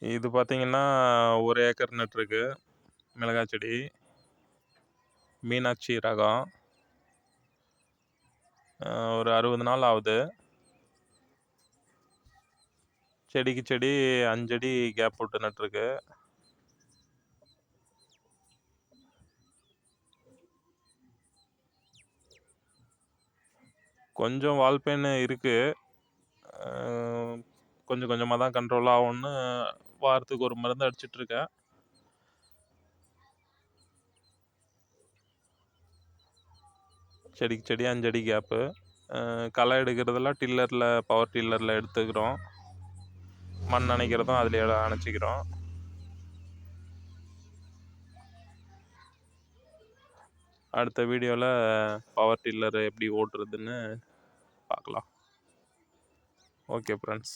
இது பார்த்தீங்கன்னா, 1 ஏக்கர் நட்டுருக்கு. மிளகாய் செடி. மீனாட்சி ரகம். ஒரு 60 நாள் ஆகுது. செடிக்கு செடி 5 அடி கேப் விட்டு நட்டுருக்கு. கொஞ்சம் வால் பெயின் இருக்கு. கொஞ்சம் கொஞ்சமா தான் கண்ட்ரோல் ஆகும்னு வாரத்துக்கு ஒரு மருந்து அடிச்சிட்டுருக்கேன். செடிக்கு செடி 5 அடி கேப்பு. களை எடுக்கிறதெல்லாம் பவர் டில்லரில் எடுத்துக்கிறோம். மண் அணைக்கிறதும் அதிலே அணைச்சிக்கிறோம். அடுத்த வீடியோவில் பவர் டில்லர் எப்படி ஓட்டுறதுன்னு பார்க்கலாம். Okay friends.